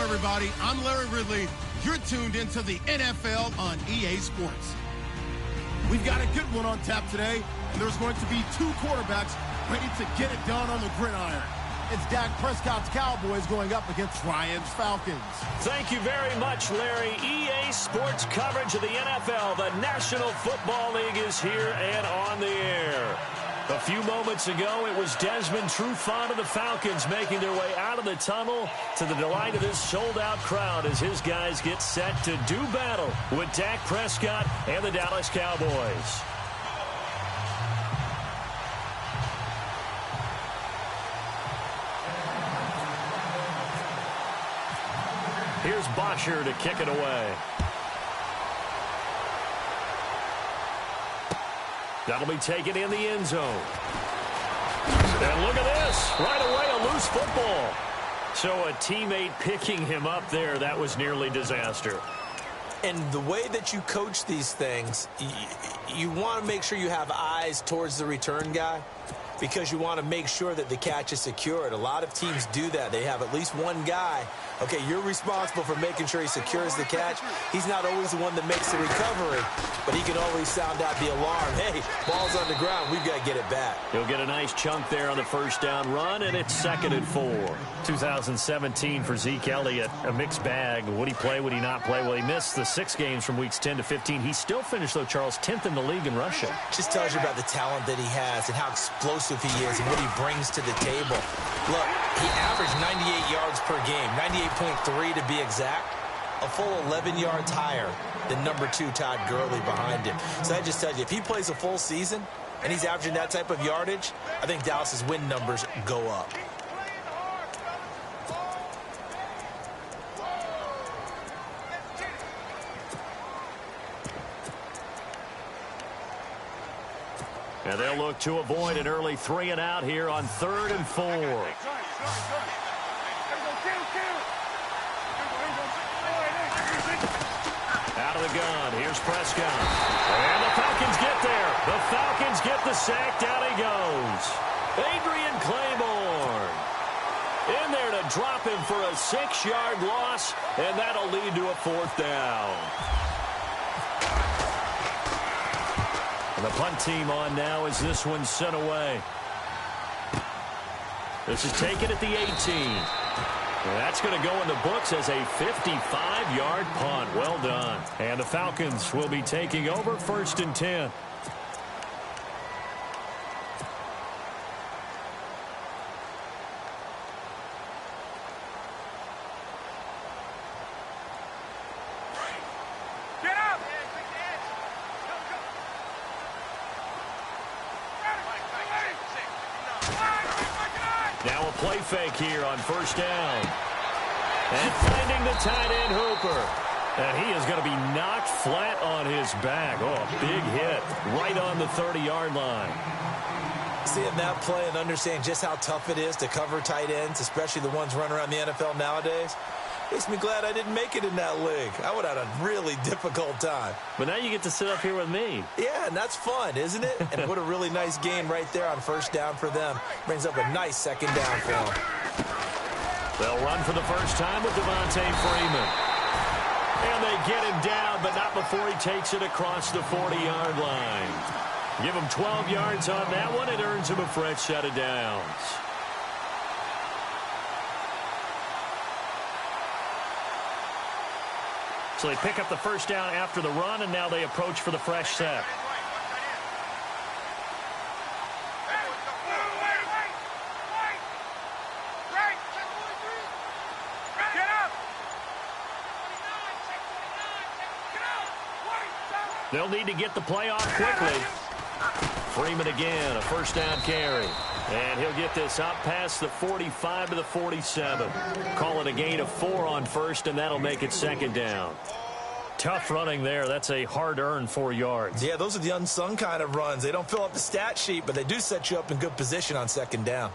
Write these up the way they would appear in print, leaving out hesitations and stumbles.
everybody. I'm Larry Ridley. You're tuned into the NFL on EA Sports. We've got a good one on tap today, and there's going to be two quarterbacks ready to get it done on the gridiron. It's Dak Prescott's Cowboys going up against Ryan's Falcons. Thank you very much, Larry. EA Sports coverage of the NFL. The National Football League is here and on the air. A few moments ago, it was Desmond Trufant of the Falcons making their way out of the tunnel to the delight of this sold-out crowd as his guys get set to do battle with Dak Prescott and the Dallas Cowboys. Here's Bosher to kick it away. That'll be taken in the end zone. And look at this. Right away, a loose football. So a teammate picking him up there, that was nearly disaster. And the way that you coach these things, you want to make sure you have eyes towards the return guy because you want to make sure that the catch is secured. A lot of teams do that. They have at least one guy. Okay, you're responsible for making sure he secures the catch. He's not always the one that makes the recovery, but he can always sound out the alarm. Hey, ball's on the ground. We've got to get it back. He'll get a nice chunk there on the first down run, and it's 2nd and 4. 2017 for Zeke Elliott, a mixed bag. Would he play? Would he not play? Well, he missed the 6 games from weeks 10 to 15. He still finished, though, Charles, 10th in the league in rushing. Just tells you about the talent that he has and how explosive he is and what he brings to the table. Look, he averaged 98 yards per game, 98.3 to be exact, a full 11 yards higher than number 2 Todd Gurley behind him. So that just tells you, if he plays a full season and he's averaging that type of yardage, I think Dallas's win numbers go up. And they'll look to avoid an early 3 and out here on 3rd and 4. Out of the gun. Here's Prescott. And the Falcons get there. The Falcons get the sack. Down he goes. Adrian Claiborne in there to drop him for a 6-yard loss, and that'll lead to a 4th down. And the punt team on now as this one's sent away. This is taken at the 18. And that's going to go in the books as a 55-yard punt. Well done. And the Falcons will be taking over 1st and 10. Now a play fake here on 1st down. And finding the tight end, Hooper. And he is going to be knocked flat on his back. Oh, a big hit right on the 30-yard line. Seeing that play and understanding just how tough it is to cover tight ends, especially the ones running around the NFL nowadays, makes me glad I didn't make it in that league. I would have had a really difficult time. But now you get to sit up here with me. Yeah, and that's fun, isn't it? And what a really nice game right there on 1st down for them. Brings up a nice 2nd down for them. They'll run for the first time with Devontae Freeman. And they get him down, but not before he takes it across the 40-yard line. Give him 12 yards on that one. It earns him a fresh set of downs. So they pick up the first down after the run, and now they approach for the fresh set. They'll need to get the play off quickly. Freeman again, a 1st down carry. And he'll get this out past the 45 to the 47. Call it a gain of 4 on 1st, and that'll make it 2nd down. Tough running there. That's a hard-earned 4 yards. Yeah, those are the unsung kind of runs. They don't fill up the stat sheet, but they do set you up in good position on 2nd down.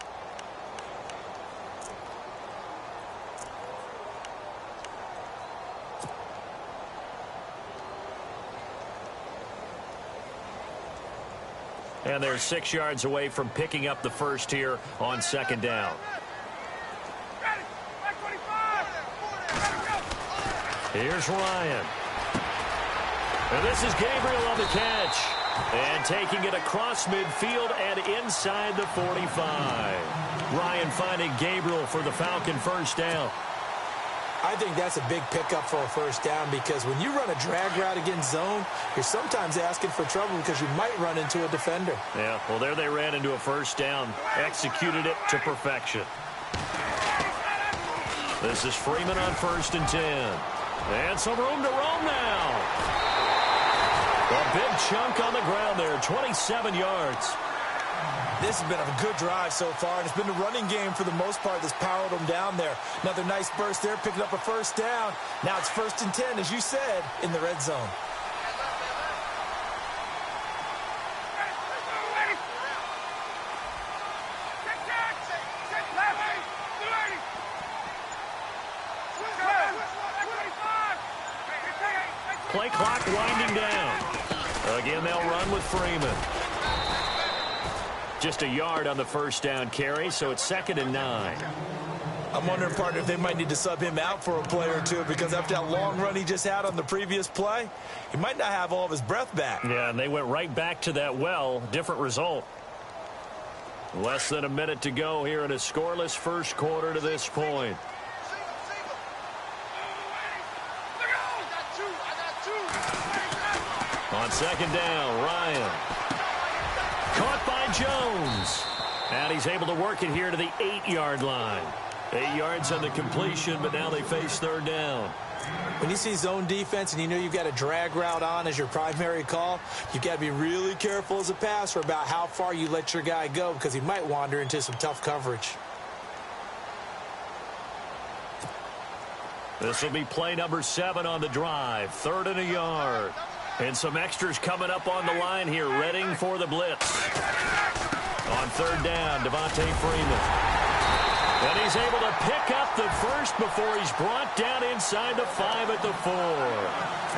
And they're 6 yards away from picking up the first here on 2nd down. Here's Ryan. And this is Gabriel on the catch. And taking it across midfield and inside the 45. Ryan finding Gabriel for the Falcon first down. I think that's a big pickup for a first down because when you run a drag route against zone, you're sometimes asking for trouble because you might run into a defender. Yeah, well, there they ran into a first down. Executed it to perfection. This is Freeman on 1st and 10. And some room to roam now. A big chunk on the ground there, 27 yards. This has been a good drive so far, and it's been the running game for the most part that's powered them down there. Another nice burst there, picking up a first down. Now it's 1st and 10, as you said, in the red zone. Play clock winding down. Again, they'll run with Freeman. Just a yard on the first down carry, so it's 2nd and 9. I'm wondering, partner, if they might need to sub him out for a play or two because after that long run he just had on the previous play, he might not have all of his breath back. Yeah, and they went right back to that well. Different result. Less than a minute to go here in a scoreless first quarter to this point. On 2nd down, Ryan. Caught by Jones. And he's able to work it here to the 8-yard line. 8 yards on the completion, but now they face 3rd down. When you see zone defense and you know you've got a drag route on as your primary call, you've got to be really careful as a passer about how far you let your guy go because he might wander into some tough coverage. This will be play number 7 on the drive. 3rd and a yard. And some extras coming up on the line here, readying for the blitz. On 3rd down, Devontae Freeman. And he's able to pick up the first before he's brought down inside the 5 at the 4.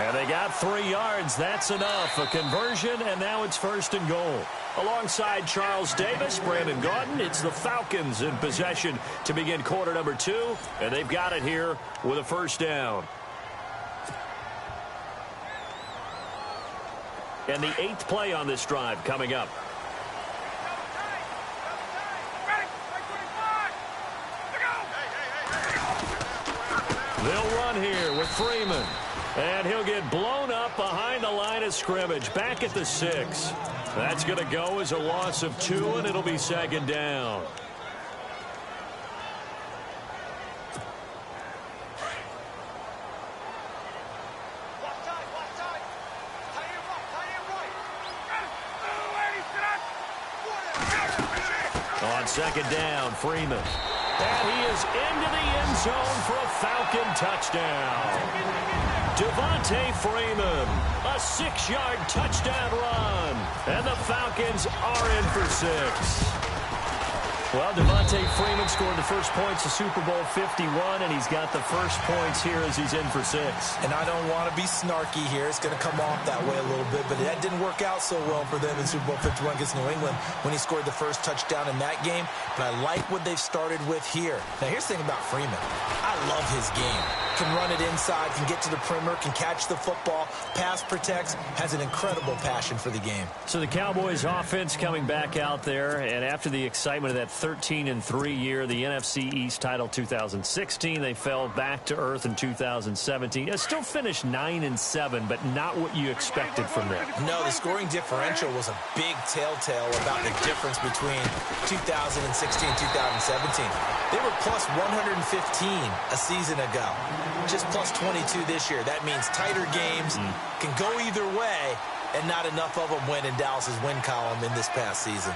And they got 3 yards. That's enough. A conversion, and now it's 1st and goal. Alongside Charles Davis, Brandon Gaudin, it's the Falcons in possession to begin quarter number 2. And they've got it here with a first down. And the 8th play on this drive coming up. They'll run here with Freeman. And he'll get blown up behind the line of scrimmage. Back at the 6. That's going to go as a loss of 2, and it'll be 2nd down. On 2nd down, Freeman. And he is into the end zone for a Falcon touchdown. Devontae Freeman, a 6-yard touchdown run. And the Falcons are in for 6. Well, Devontae Freeman scored the first points of Super Bowl 51, and he's got the first points here as he's in for 6. And I don't want to be snarky here. It's going to come off that way a little bit, but that didn't work out so well for them in Super Bowl 51 against New England when he scored the first touchdown in that game. But I like what they've started with here. Now, here's the thing about Freeman. I love his game. Can run it inside, can get to the perimeter, can catch the football, pass protects, has an incredible passion for the game. So the Cowboys offense coming back out there, and after the excitement of that 13-3 year, the NFC East title 2016, they fell back to earth in 2017. It still finished 9-7, but not what you expected from them. No, the scoring differential was a big telltale about the difference between 2016 and 2017. They were plus 115 a season ago. Just plus 22 this year. That means tighter games can go either way, and not enough of them went in Dallas's win column in this past season.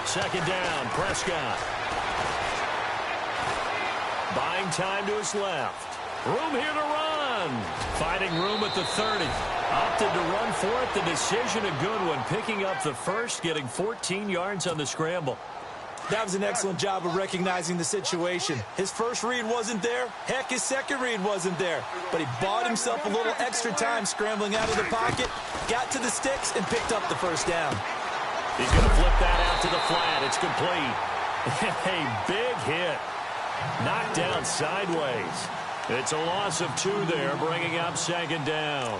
Second down, Prescott. Buying time to his left. Room here to run. Finding room at the 30. Opted to run for it. The decision a good one. Picking up the first, getting 14 yards on the scramble. That was an excellent job of recognizing the situation. His first read wasn't there. Heck, his second read wasn't there. But he bought himself a little extra time scrambling out of the pocket, got to the sticks, and picked up the first down. He's going to flip that out to the flat. It's complete. A big hit. Knocked down sideways. It's a loss of 2 there, bringing up second down.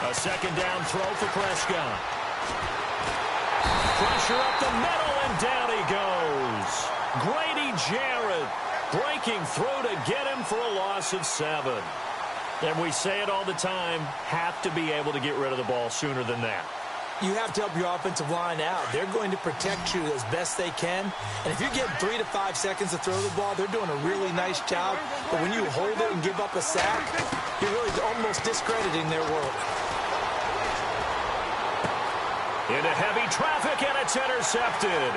A second down throw for Prescott. Pressure up the middle, and down he goes. Grady Jarrett breaking through to get him for a loss of 7. And we say it all the time, have to be able to get rid of the ball sooner than that. You have to help your offensive line out. They're going to protect you as best they can. And if you get 3 to 5 seconds to throw the ball, they're doing a really nice job. But when you hold it and give up a sack, you're really almost discrediting their work. Into heavy traffic, and it's intercepted.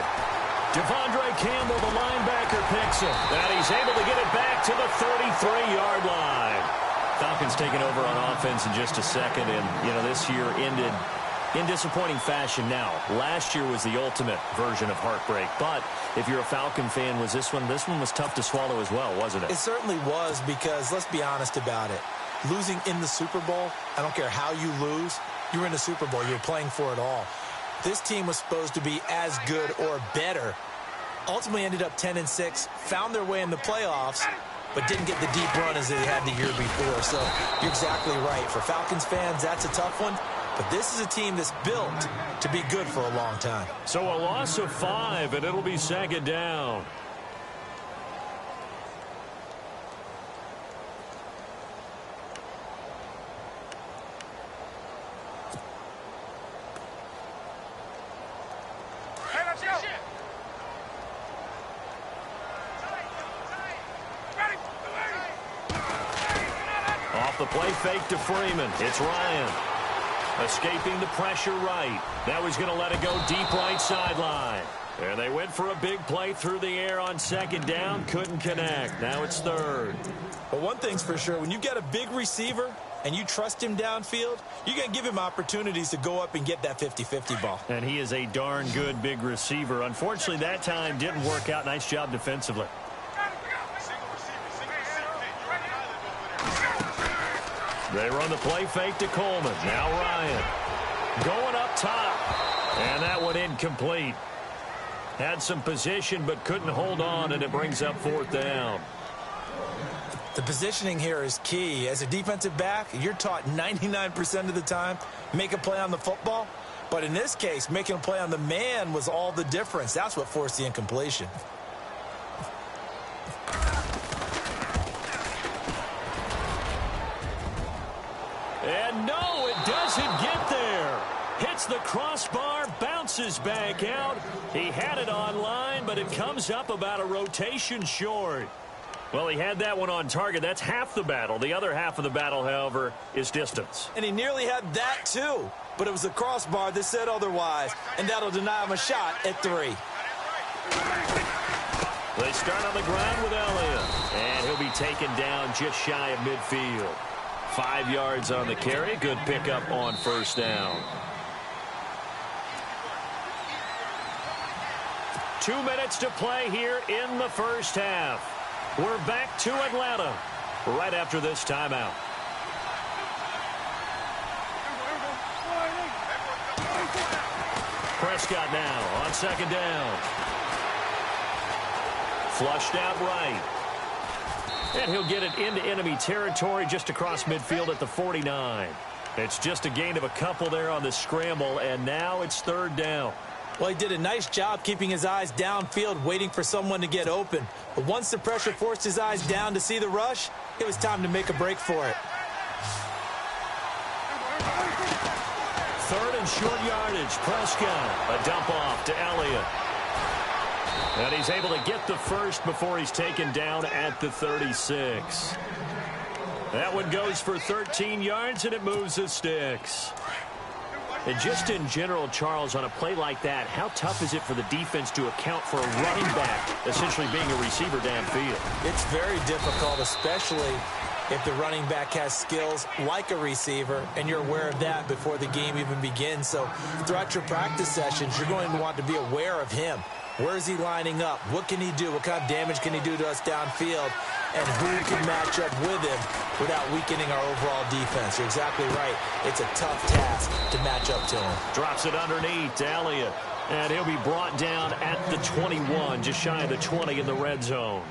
Devondre Campbell, the linebacker, picks him. And he's able to get it back to the 33-yard line. Falcons taking over on offense in just a second. And, you know, this year ended in disappointing fashion. Now, last year was the ultimate version of heartbreak. But if you're a Falcon fan, was this one was tough to swallow as well, wasn't it? It certainly was, because let's be honest about it. Losing in the Super Bowl, I don't care how you lose, you're in the Super Bowl. You're playing for it all. This team was supposed to be as good or better. Ultimately ended up 10-6, found their way in the playoffs, but didn't get the deep run as they had the year before. So you're exactly right. For Falcons fans, that's a tough one. But this is a team that's built to be good for a long time. So a loss of 5, and it'll be second down. Off the play fake to Freeman. It's Ryan. Escaping the pressure right. Now he's going to let it go deep right sideline. And they went for a big play through the air on second down. Couldn't connect. Now it's third. But one thing's for sure. When you get a big receiver and you trust him downfield, you're going to give him opportunities to go up and get that 50-50 ball. And he is a darn good big receiver. Unfortunately, that time didn't work out. Nice job defensively. They run the play fake to Coleman. Now Ryan going up top. And that one incomplete. Had some position but couldn't hold on, and it brings up fourth down. The positioning here is key. As a defensive back, you're taught 99% of the time, make a play on the football. But in this case, making a play on the man was all the difference. That's what forced the incompletion. And no, it doesn't get there. Hits the crossbar, bounces back out. He had it on line, but it comes up about a rotation short. Well, he had that one on target. That's half the battle. The other half of the battle, however, is distance. And he nearly had that, too. But it was the crossbar that said otherwise, and that'll deny him a shot at 3. They start on the ground with Elliott, and he'll be taken down just shy of midfield. 5 yards on the carry. Good pickup on first down. 2 minutes to play here in the first half. We're back to Atlanta right after this timeout. Prescott now on second down. Flushed out right. And he'll get it into enemy territory just across midfield at the 49. It's just a gain of a couple there on the scramble, and now it's third down. Well, he did a nice job keeping his eyes downfield, waiting for someone to get open. But once the pressure forced his eyes down to see the rush, it was time to make a break for it. Third and short yardage. Prescott, a dump off to Elliott. And he's able to get the first before he's taken down at the 36. That one goes for 13 yards, and it moves the sticks. And just in general, Charles, on a play like that, how tough is it for the defense to account for a running back essentially being a receiver downfield? It's very difficult, especially if the running back has skills like a receiver, and you're aware of that before the game even begins. So throughout your practice sessions, you're going to want to be aware of him. Where is he lining up? What can he do? What kind of damage can he do to us downfield? And who can match up with him without weakening our overall defense? You're exactly right. It's a tough task to match up to him. Drops it underneath to Elliott. And he'll be brought down at the 21, just shy of the 20 in the red zone.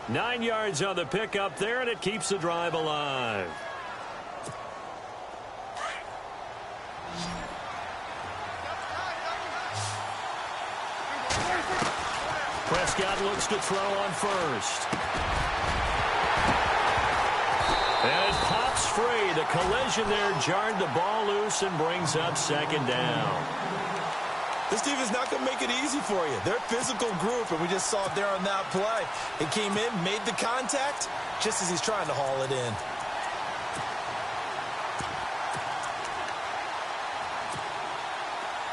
9 yards on the pickup there, and it keeps the drive alive. Prescott looks to throw on first. And it pops free. The collision there jarred the ball loose and brings up second down. This team is not going to make it easy for you. They're a physical group, and we just saw it there on that play. It came in, made the contact, just as he's trying to haul it in.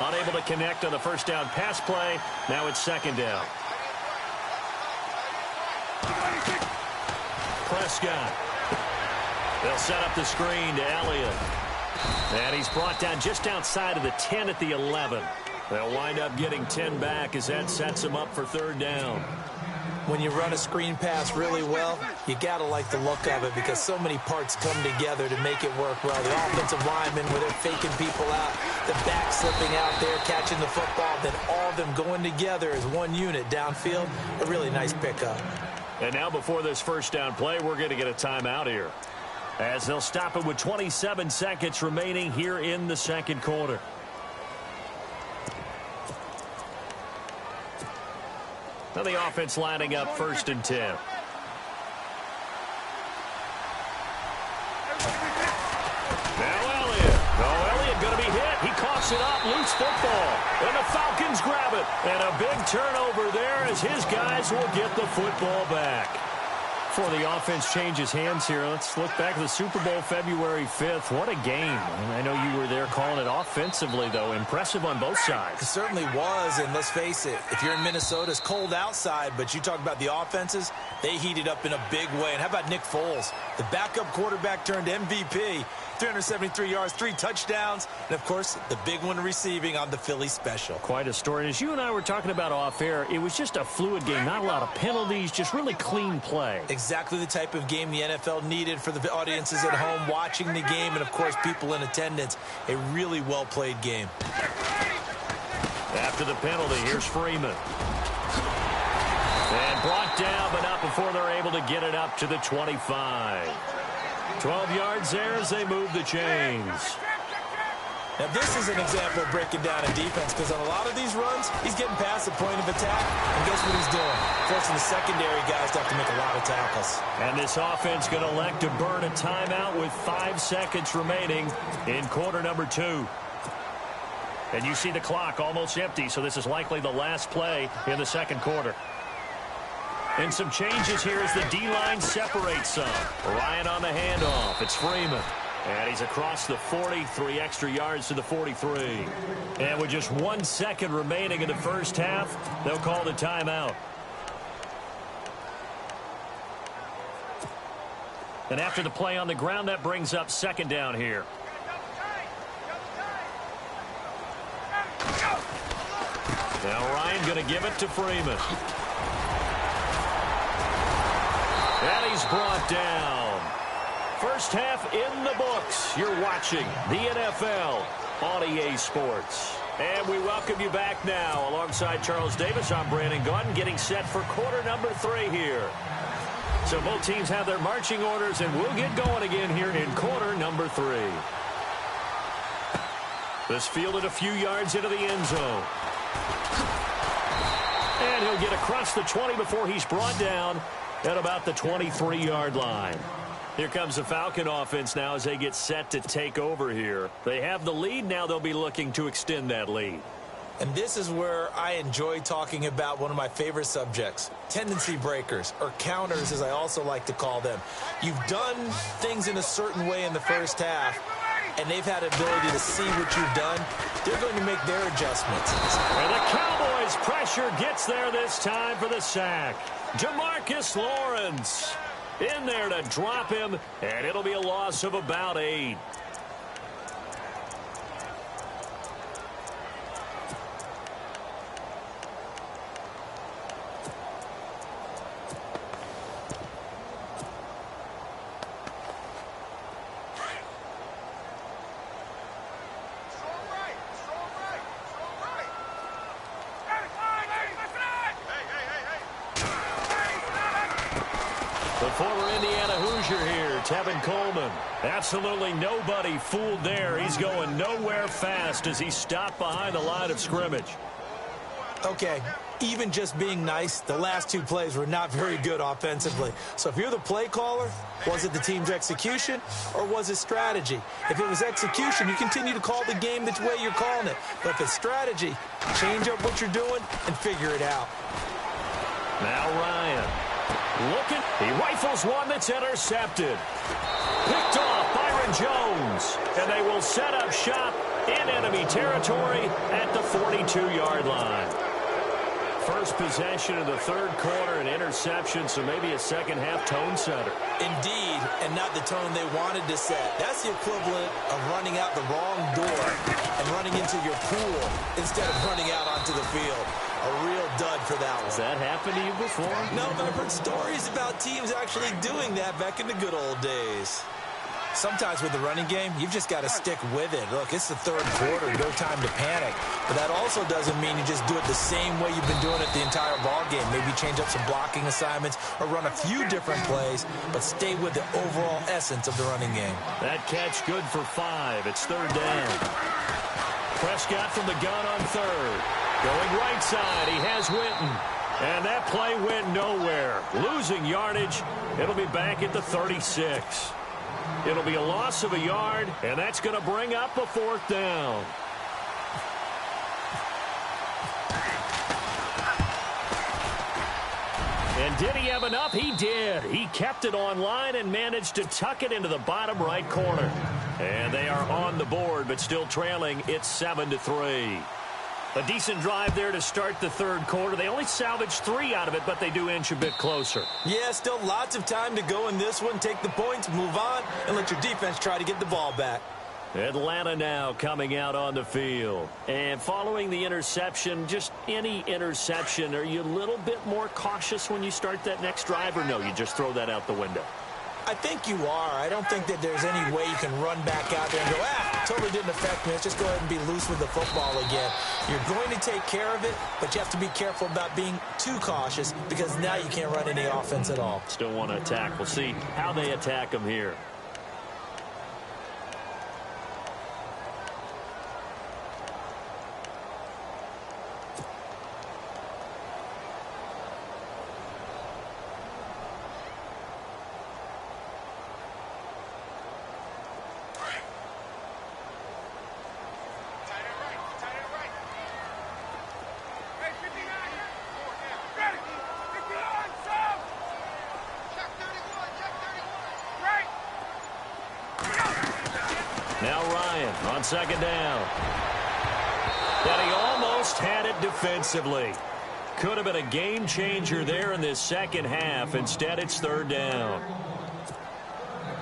Unable to connect on the first down pass play. Now it's second down. Prescott. They'll set up the screen to Elliott. And he's brought down just outside of the 10 at the 11. They'll wind up getting 10 back as that sets him up for third down. When you run a screen pass really well, you got to like the look of it because so many parts come together to make it work well. The offensive linemen, where they're faking people out, the back slipping out there, catching the football, then all of them going together as one unit downfield. A really nice pickup. And now before this first down play, we're going to get a timeout here, as they'll stop it with 27 seconds remaining here in the second quarter. Now the offense lining up first and 10. Now Elliott. Oh, Elliott going to be hit. He coughs it up. Loose football. And the Falcons grab it. And a big turnover there as his guys will get the football back. Before the offense changes hands here, let's look back at the Super Bowl February 5th. What a game. I know you were there calling it offensively, though. Impressive on both sides. It certainly was, and let's face it, if you're in Minnesota, it's cold outside, but you talk about the offenses, they heated up in a big way. And how about Nick Foles? The backup quarterback turned MVP, 373 yards, 3 touchdowns, and, of course, the big one receiving on the Philly special. Quite a story. And as you and I were talking about off air, it was just a fluid game. Not a lot of penalties, just really clean play. Exactly the type of game the NFL needed for the audiences at home watching the game and, of course, people in attendance. A really well-played game. After the penalty, here's Freeman. And brought down, but not before they're able to get it up to the 25. 12 yards there as they move the chains. Now, this is an example of breaking down a defense because on a lot of these runs, he's getting past the point of attack, and guess what he's doing? Forcing the secondary guys to have to make a lot of tackles. And this offense going to elect to burn a timeout with 5 seconds remaining in quarter number 2. And you see the clock almost empty, so this is likely the last play in the second quarter. And some changes here as the D-line separates some. Ryan on the handoff. It's Freeman. And he's across the 40, 3 extra yards to the 43. And with just 1 second remaining in the first half, they'll call the timeout. And after the play on the ground, that brings up second down here. Now Ryan going to give it to Freeman. And he's brought down. First half in the books. You're watching the NFL on EA Sports. And we welcome you back now. Alongside Charles Davis, I'm Brandon Gaudin, getting set for quarter number 3 here. So both teams have their marching orders, and we'll get going again here in quarter number 3. This fielded a few yards into the end zone. And he'll get across the 20 before he's brought down at about the 23-yard line. Here comes the Falcon offense now as they get set to take over here. They have the lead. Now they'll be looking to extend that lead. And this is where I enjoy talking about one of my favorite subjects, tendency breakers, or counters as I also like to call them. You've done things in a certain way in the first half, and they've had ability to see what you've done. They're going to make their adjustments. And the Cowboys pressure gets there this time for the sack. Jamarcus Lawrence. In there to drop him, and it'll be a loss of about 8. The former Indiana Hoosier here, Tevin Coleman. Absolutely nobody fooled there. He's going nowhere fast as he stopped behind the line of scrimmage. Okay, even just being nice, the last 2 plays were not very good offensively. So if you're the play caller, was it the team's execution or was it strategy? If it was execution, you continue to call the game the way you're calling it. But if it's strategy, change up what you're doing and figure it out. Now Ryan. Looking, he rifles one that's intercepted. Picked off Byron Jones. And they will set up shop in enemy territory at the 42-yard line. First possession of the third quarter, an interception, so maybe a second-half tone setter. Indeed, and not the tone they wanted to set. That's the equivalent of running out the wrong door and running into your pool instead of running out onto the field. A real dud for that one. Has that happened to you before? No, but I've heard stories about teams actually doing that back in the good old days. Sometimes with the running game, you've just got to stick with it. Look, it's the third quarter, no time to panic. But that also doesn't mean you just do it the same way you've been doing it the entire ball game. Maybe change up some blocking assignments or run a few different plays, but stay with the overall essence of the running game. That catch good for 5. It's third down. Prescott from the gun on third. Going right side, he has Witten. And that play went nowhere. Losing yardage. It'll be back at the 36. It'll be a loss of a yard, and that's going to bring up a 4th down. And did he have enough? He did. He kept it online and managed to tuck it into the bottom right corner. And they are on the board, but still trailing. It's 7-3. A decent drive there to start the third quarter. They only salvaged 3 out of it, but they do inch a bit closer. Yeah, still lots of time to go in this one. Take the points, move on, and let your defense try to get the ball back. Atlanta now coming out on the field. And following the interception, just any interception, are you a little bit more cautious when you start that next drive, or no, you just throw that out the window? I think you are. I don't think that there's any way you can run back out there and go, totally didn't affect me. Let's just go ahead and be loose with the football again. You're going to take care of it, but you have to be careful about being too cautious because now you can't run any offense at all. Still want to attack. We'll see how they attack them here. Now Ryan on second down. And he almost had it defensively. Could have been a game changer there in this second half. Instead, it's third down.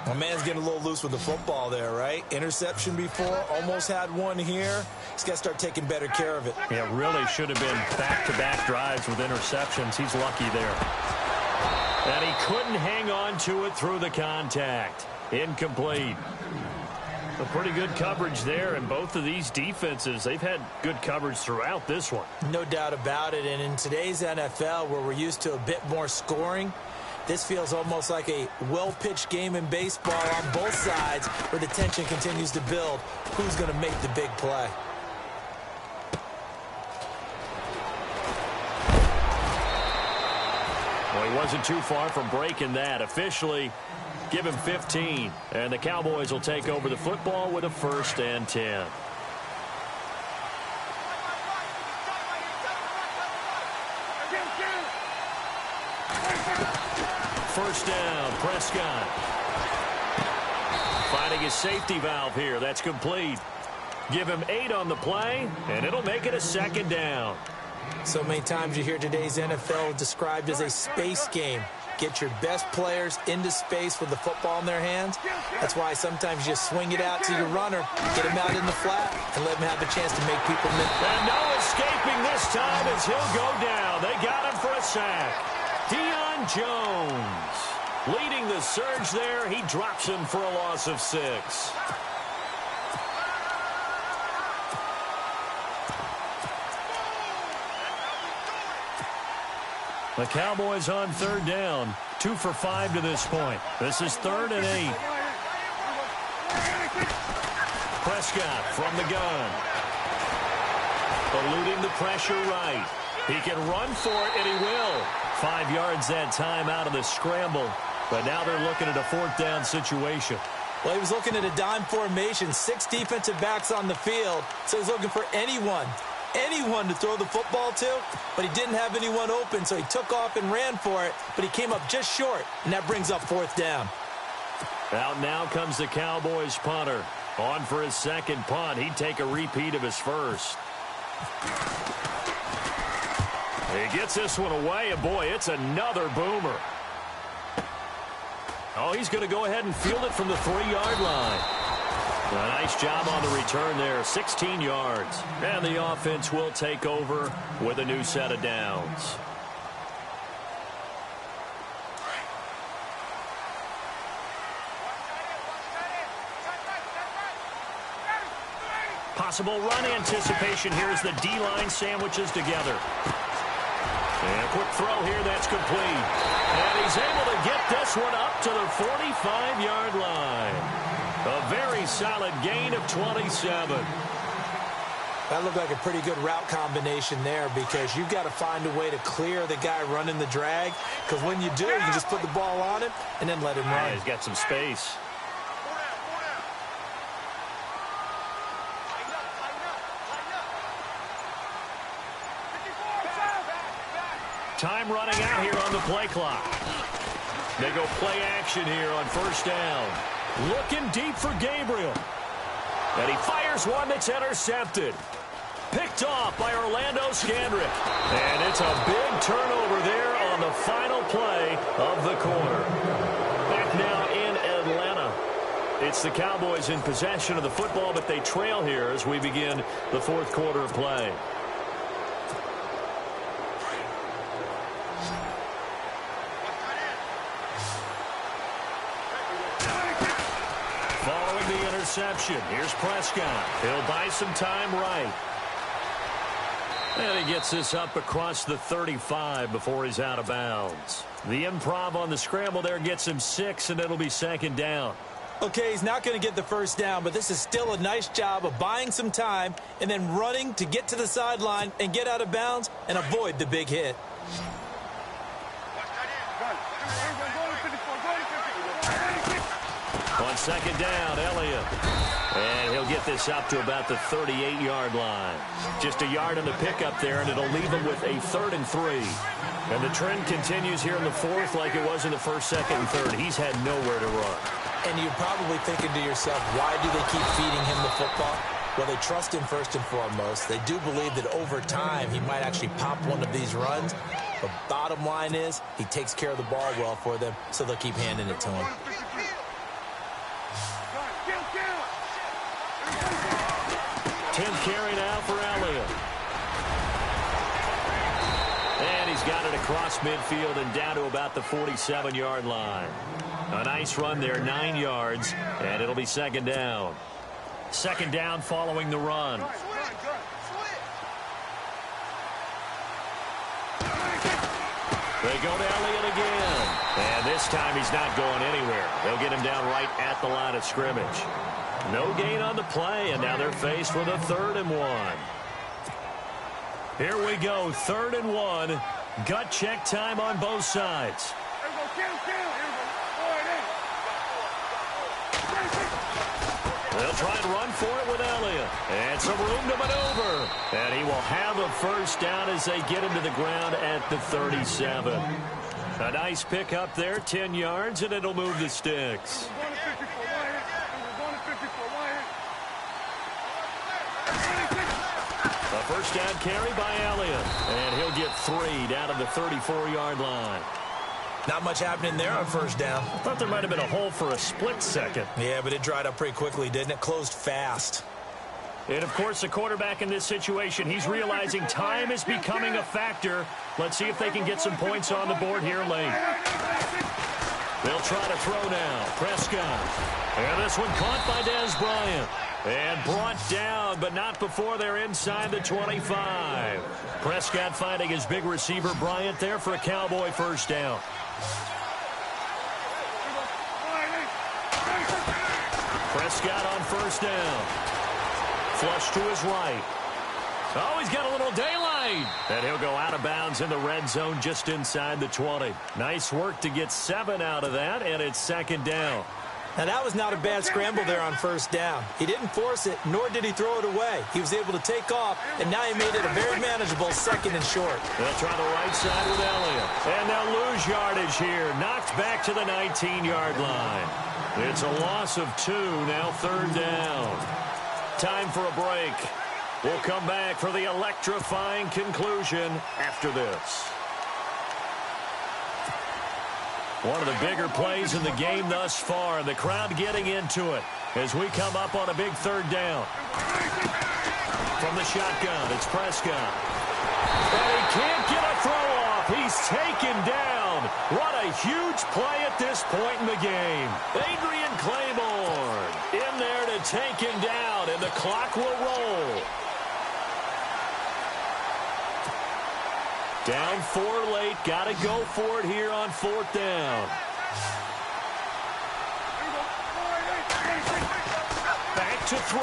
My man's getting a little loose with the football there, right? Interception before, almost had one here. He's got to start taking better care of it. Yeah, really should have been back-to-back drives with interceptions. He's lucky there. And he couldn't hang on to it through the contact. Incomplete. A pretty good coverage there, and both of these defenses, they've had good coverage throughout this one. No doubt about it, and in today's NFL, where we're used to a bit more scoring, this feels almost like a well-pitched game in baseball on both sides where the tension continues to build. Who's going to make the big play? Well, he wasn't too far from breaking that. Officially, give him 15. And the Cowboys will take over the football with a 1st and 10. First down, Prescott. Finding his safety valve here. That's complete. Give him 8 on the play, and it'll make it a 2nd down. So many times you hear today's NFL described as a space game. get your best players into space with the football in their hands. That's why sometimes you just swing it out to your runner, get him out in the flat, and let him have a chance to make people miss. And no escaping this time as he'll go down. They got him for a sack. Deion Jones leading the surge there. He drops him for a loss of 6. The Cowboys on 3rd down. 2 for 5 to this point. This is 3rd and 8. Prescott from the gun. Eluding the pressure right. He can run for it, and he will. 5 yards that time out of the scramble. But now they're looking at a 4th down situation. Well, he was looking at a dime formation, 6 defensive backs on the field. So he's looking for anyone to throw the football to, but he didn't have anyone open, so he took off and ran for it, but he came up just short, and that brings up 4th down. Out now comes the Cowboys punter. On for his 2nd punt. He'd take a repeat of his 1st. He gets this one away, and boy, it's another boomer. Oh, he's going to go ahead and field it from the 3-yard line. A nice job on the return there, 16 yards. And the offense will take over with a new set of downs. Possible run anticipation here as the D-line sandwiches together. And a quick throw here, that's complete. And he's able to get this one up to the 45-yard line. A very solid gain of 27. That looked like a pretty good route combination there because you've got to find a way to clear the guy running the drag. Because when you do, you can just put the ball on him and then let him run. Yeah, he's got some space. Time running out here on the play clock. They go play action here on 1st down. Looking deep for Gabriel. And he fires one that's intercepted. Picked off by Orlando Scandrick. And it's a big turnover there on the final play of the quarter. Back now in Atlanta. It's the Cowboys in possession of the football, but they trail here as we begin the 4th quarter of play. Interception. Here's Prescott. He'll buy some time right. And he gets this up across the 35 before he's out of bounds. The improv on the scramble there gets him 6, and it'll be 2nd down. Okay, he's not going to get the 1st down, but this is still a nice job of buying some time and then running to get to the sideline and get out of bounds and avoid the big hit. On 2nd down, Elliott. And he'll get this up to about the 38-yard line. Just a yard on the pickup there, and it'll leave him with a 3rd and 3. And the trend continues here in the 4th like it was in the 1st, 2nd, and 3rd. He's had nowhere to run. And you're probably thinking to yourself, why do they keep feeding him the football? Well, they trust him first and foremost. They do believe that over time he might actually pop one of these runs. But bottom line is he takes care of the ball well for them, so they'll keep handing it to him. Carry now for Elliott. And he's got it across midfield and down to about the 47-yard line. A nice run there, 9 yards, and it'll be 2nd down. 2nd down following the run. They go to Elliott again. And this time he's not going anywhere. They'll get him down right at the line of scrimmage. No gain on the play, and now they're faced with a 3rd and 1. Here we go, 3rd and 1. Gut check time on both sides. They'll try and run for it with Elliott. And some room to maneuver. And he will have a 1st down as they get him to the ground at the 37. A nice pick up there, 10 yards, and it'll move the sticks. A 1st down carry by Elliott. And he'll get 3 down to the 34-yard line. Not much happening there on first down. Thought there might have been a hole for a split second. Yeah, but it dried up pretty quickly, didn't it? Closed fast. And, of course, the quarterback in this situation, he's realizing time is becoming a factor. Let's see if they can get some points on the board here late. They'll try to throw now. Prescott. And this one caught by Dez Bryant. And brought down, but not before they're inside the 25. Prescott finding his big receiver, Bryant, there for a Cowboy first down. Prescott on first down. Flush to his right. Oh, he's got a little daylight. And he'll go out of bounds in the red zone just inside the 20. Nice work to get 7 out of that, and it's second down. Now, that was not a bad scramble there on first down. He didn't force it, nor did he throw it away. He was able to take off, and now he made it a very manageable second and short. They'll try the right side with Elliott. And they'll lose yardage here. Knocked back to the 19-yard line. It's a loss of 2, now third down. Time for a break. We'll come back for the electrifying conclusion after this. One of the bigger plays in the game thus far, and the crowd getting into it as we come up on a big third down. From the shotgun, it's Prescott. And he can't get a throw off. He's taken down. What a huge play at this point in the game. Adrian Claiborne in there to take him down, and the clock will roll. Down 4 late. Got to go for it here on fourth down. Back to throw.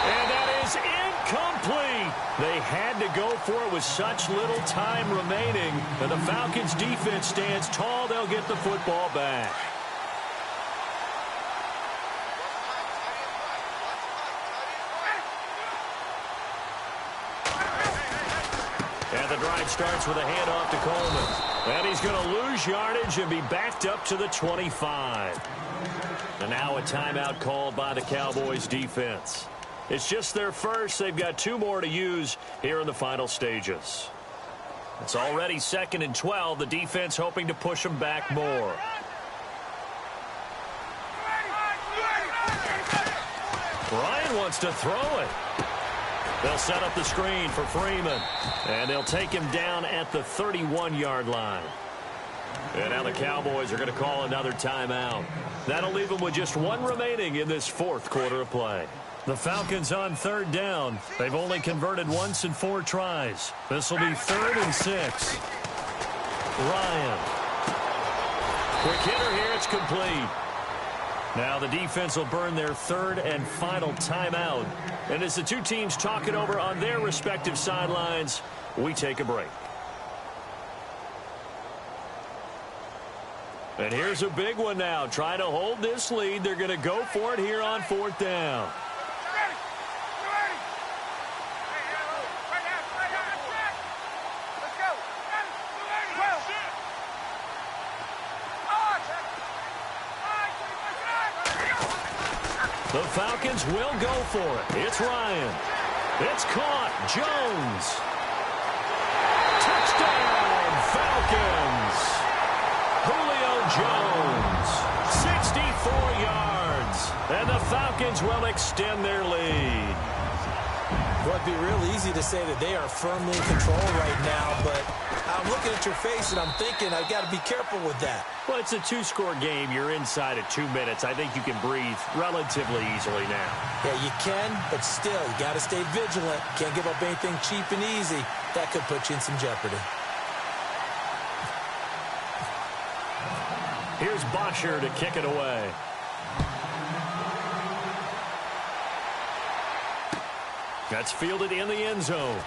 And that is incomplete. They had to go for it with such little time remaining. And the Falcons defense stands tall. They'll get the football back. And the drive starts with a handoff to Coleman. And he's going to lose yardage and be backed up to the 25. And now a timeout called by the Cowboys defense. It's just their first. They've got 2 more to use here in the final stages. It's already 2nd and 12. The defense hoping to push them back more. Ryan wants to throw it. They'll set up the screen for Freeman. And they'll take him down at the 31-yard line. And now the Cowboys are going to call another timeout. That'll leave them with just 1 remaining in this 4th quarter of play. The Falcons on third down. They've only converted once in 4 tries. This will be 3rd and 6. Ryan. Quick hitter here. It's complete. Now the defense will burn their 3rd and final timeout. And as the 2 teams talk it over on their respective sidelines, we take a break. And here's a big one now. Trying to hold this lead. They're going to go for it here on 4th down. The Falcons will go for it. It's Ryan. It's caught. Jones. Touchdown, Falcons. Julio Jones. 64 yards. And the Falcons will extend their lead. Well, it'd be real easy to say that they are firmly in control right now, but I'm looking at your face and I'm thinking I've got to be careful with that. Well, it's a 2-score game. You're inside at 2 minutes. I think you can breathe relatively easily now. Yeah, you can, but still, you got to stay vigilant. Can't give up anything cheap and easy. That could put you in some jeopardy. Here's Bosher to kick it away. That's fielded in the end zone.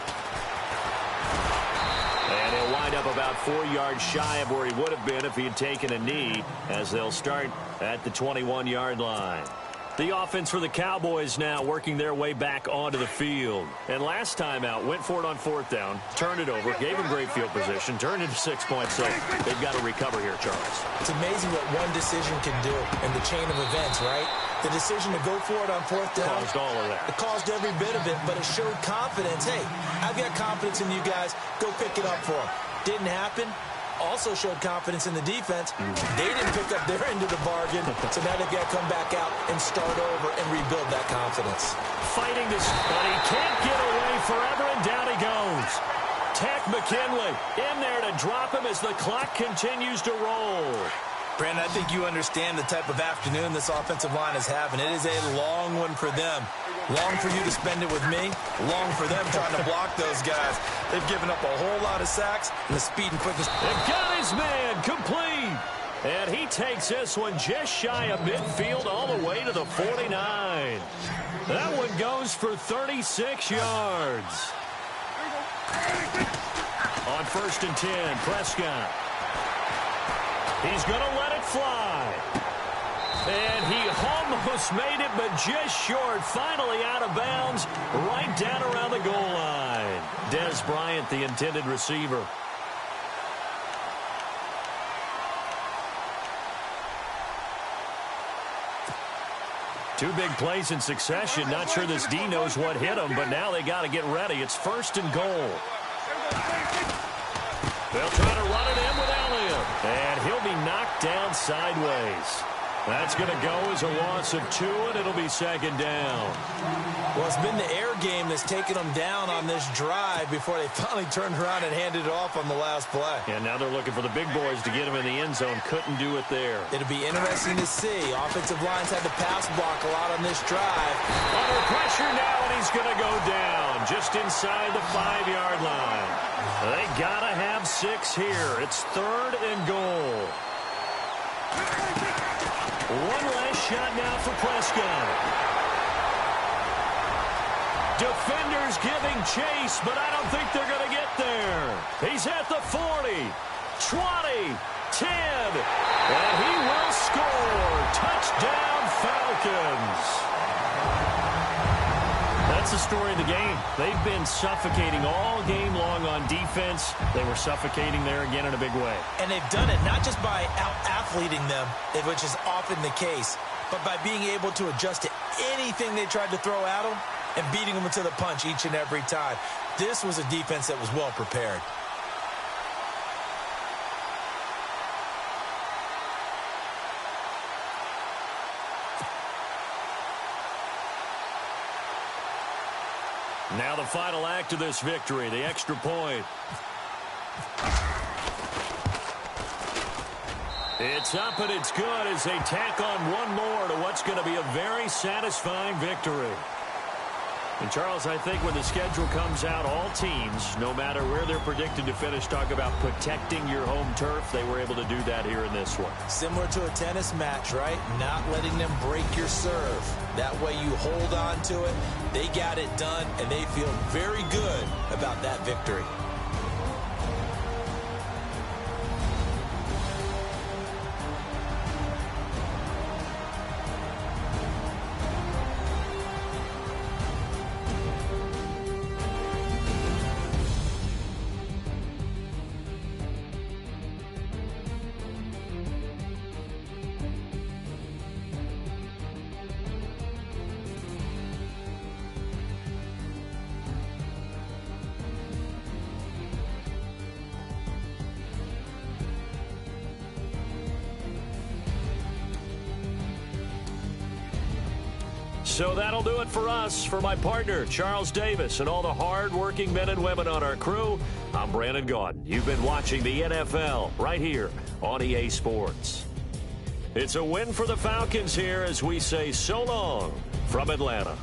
And he'll wind up about 4 yards shy of where he would have been if he had taken a knee, as they'll start at the 21-yard line. The offense for the Cowboys now working their way back onto the field. And last time out, went for it on 4th down, turned it over, gave him great field position, turned into 6 points, so they've got to recover here, Charles. It's amazing what one decision can do in the chain of events, right? The decision to go for it on 4th down caused all of that. It caused every bit of it, but it showed confidence. Hey, I've got confidence in you guys. Go pick it up for them. Didn't happen. also showed confidence in the defense. They didn't pick up their end of the bargain, so now they've got to come back out and start over and rebuild that confidence. Fighting this, but he can't get away forever, and down he goes. Tech McKinley in there to drop him as the clock continues to roll. Brandon, I think you understand the type of afternoon this offensive line is having. It is a long one for them. Long for you to spend it with me. Long for them trying to block those guys. They've given up a whole lot of sacks, and the speed and quickness. They've got his man complete. And he takes this one just shy of midfield all the way to the 49. That one goes for 36 yards. On 1st and 10, Prescott. He's going to let it fly. And he almost made it, but just short. Finally out of bounds, right down around the goal line. Dez Bryant, the intended receiver. Two big plays in succession. Not sure this D knows what hit him, but now they got to get ready. It's 1st and goal. They'll try to run it in with Elliott. And he'll be knocked down sideways. That's going to go as a loss of 2, and it'll be 2nd down. Well, it's been the air game that's taken them down on this drive before they finally turned around and handed it off on the last play. And now they're looking for the big boys to get him in the end zone. Couldn't do it there. It'll be interesting to see. Offensive lines had to pass block a lot on this drive. Under pressure now, and he's going to go down just inside the 5-yard line. They got to have 6 here. It's 3rd and goal. One last shot now for Prescott. Defenders giving chase, but I don't think they're going to get there. He's at the 40, 20, 10, and he will score. Touchdown, Falcons. That's the story of the game. They've been suffocating all game long on defense. They were suffocating there again in a big way. And they've done it not just by out-athleting them, which is often the case, but by being able to adjust to anything they tried to throw at them and beating them to the punch each and every time. This was a defense that was well prepared. Now the final act of this victory, the extra point. It's up and it's good as they tack on one more to what's going to be a very satisfying victory. And Charles, I think when the schedule comes out, all teams, no matter where they're predicted to finish, talk about protecting your home turf. They were able to do that here in this one. Similar to a tennis match, right? Not letting them break your serve. That way you hold on to it. They got it done, and they feel very good about that victory. So that'll do it for us. For my partner, Charles Davis, and all the hard-working men and women on our crew, I'm Brandon Gaudin. You've been watching the NFL right here on EA Sports. It's a win for the Falcons here as we say so long from Atlanta.